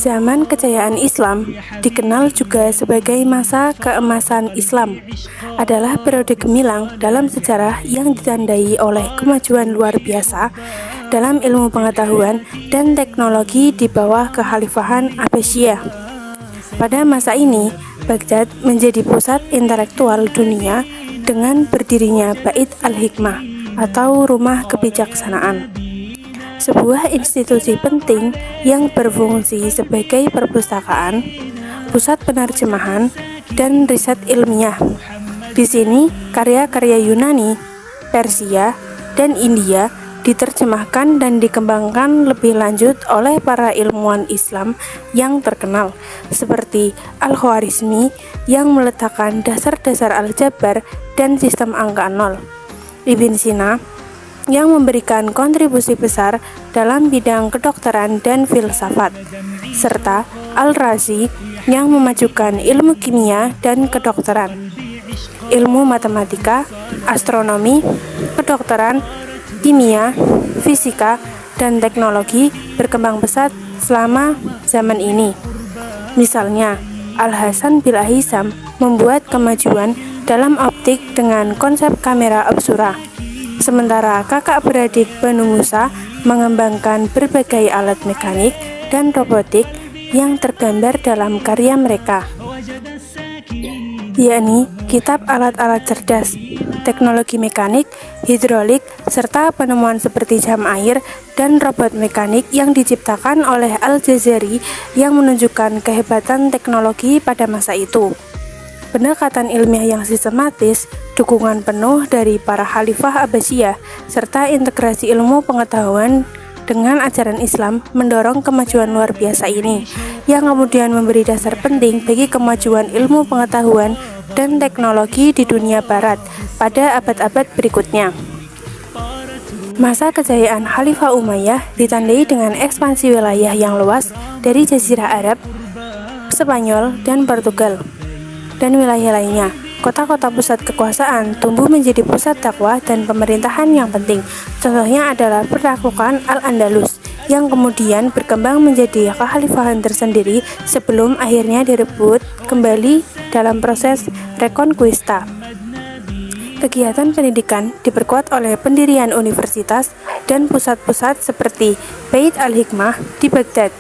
Zaman kejayaan Islam, dikenal juga sebagai masa keemasan Islam, adalah periode gemilang dalam sejarah yang ditandai oleh kemajuan luar biasa dalam ilmu pengetahuan dan teknologi di bawah kekhalifahan Abbasiyah. Pada masa ini, Baghdad menjadi pusat intelektual dunia dengan berdirinya Bait al-Hikmah atau Rumah Kebijaksanaan, sebuah institusi penting yang berfungsi sebagai perpustakaan, pusat penerjemahan, dan riset ilmiah. Di sini, karya-karya Yunani, Persia, dan India diterjemahkan dan dikembangkan lebih lanjut oleh para ilmuwan Islam yang terkenal, seperti Al-Khwarizmi yang meletakkan dasar-dasar aljabar dan sistem angka nol, Ibn Sina yang memberikan kontribusi besar dalam bidang kedokteran dan filsafat, serta Al-Razi yang memajukan ilmu kimia dan kedokteran. Ilmu matematika, astronomi, kedokteran, kimia, fisika, dan teknologi berkembang pesat selama zaman ini. Misalnya, Al-Hasan bil Ahisam membuat kemajuan dalam optik dengan konsep kamera obscura, sementara kakak beradik Banu Musa mengembangkan berbagai alat mekanik dan robotik yang tergambar dalam karya mereka, yakni kitab alat-alat cerdas, teknologi mekanik, hidrolik, serta penemuan seperti jam air dan robot mekanik yang diciptakan oleh Al-Jazari yang menunjukkan kehebatan teknologi pada masa itu. Pendekatan ilmiah yang sistematis, dukungan penuh dari para khalifah Abbasiyah, serta integrasi ilmu pengetahuan dengan ajaran Islam mendorong kemajuan luar biasa ini, yang kemudian memberi dasar penting bagi kemajuan ilmu pengetahuan dan teknologi di dunia barat pada abad-abad berikutnya. Masa kejayaan Khalifah Umayyah ditandai dengan ekspansi wilayah yang luas dari Jazirah Arab, Spanyol, dan Portugal, dan wilayah lainnya. Kota-kota pusat kekuasaan tumbuh menjadi pusat dakwah dan pemerintahan yang penting. Contohnya adalah penaklukan Al-Andalus, yang kemudian berkembang menjadi kekhalifahan tersendiri sebelum akhirnya direbut kembali dalam proses Reconquista. Kegiatan pendidikan diperkuat oleh pendirian universitas dan pusat-pusat seperti Bait al-Hikmah di Baghdad.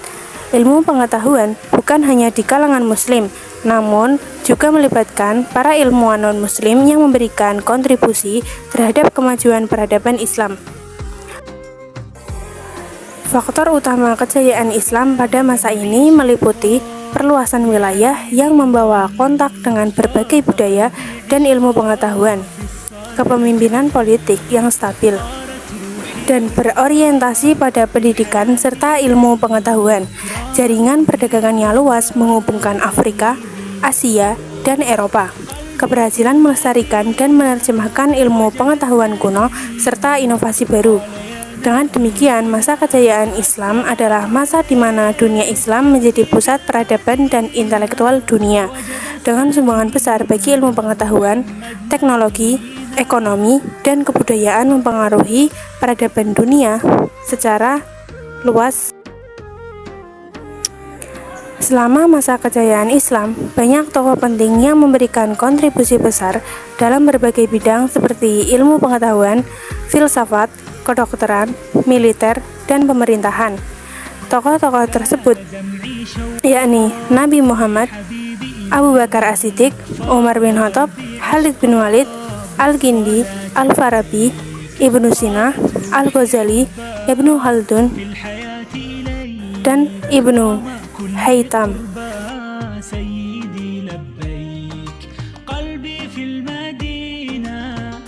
Ilmu pengetahuan bukan hanya di kalangan muslim, namun juga melibatkan para ilmuwan non-muslim yang memberikan kontribusi terhadap kemajuan peradaban Islam. Faktor utama kejayaan Islam pada masa ini meliputi perluasan wilayah yang membawa kontak dengan berbagai budaya dan ilmu pengetahuan, kepemimpinan politik yang stabil, dan berorientasi pada pendidikan serta ilmu pengetahuan. Jaringan perdagangan yang luas menghubungkan Afrika, Asia, dan Eropa. Keberhasilan melestarikan dan menerjemahkan ilmu pengetahuan kuno serta inovasi baru. Dengan demikian, masa kejayaan Islam adalah masa di mana dunia Islam menjadi pusat peradaban dan intelektual dunia, dengan sumbangan besar bagi ilmu pengetahuan, teknologi, ekonomi, dan kebudayaan mempengaruhi peradaban dunia secara luas. Selama masa kejayaan Islam, banyak tokoh penting yang memberikan kontribusi besar dalam berbagai bidang seperti ilmu pengetahuan, filsafat, kedokteran, militer, dan pemerintahan. Tokoh-tokoh tersebut yakni Nabi Muhammad, Abu Bakar As-Siddiq, Umar bin Khattab, Khalid bin Walid, Al-Kindi, Al-Farabi, Ibnu Sina, Al-Ghazali, Ibnu Khaldun, dan Ibnu Haytham.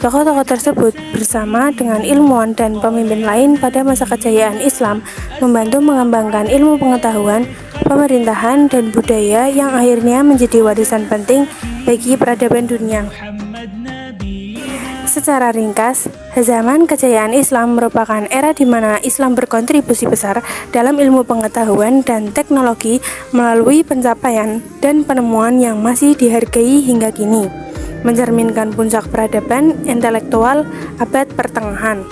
Tokoh-tokoh tersebut bersama dengan ilmuwan dan pemimpin lain pada masa kejayaan Islam membantu mengembangkan ilmu pengetahuan, pemerintahan, dan budaya yang akhirnya menjadi warisan penting bagi peradaban dunia. Secara ringkas, zaman kejayaan Islam merupakan era di mana Islam berkontribusi besar dalam ilmu pengetahuan dan teknologi melalui pencapaian dan penemuan yang masih dihargai hingga kini, mencerminkan puncak peradaban intelektual abad pertengahan.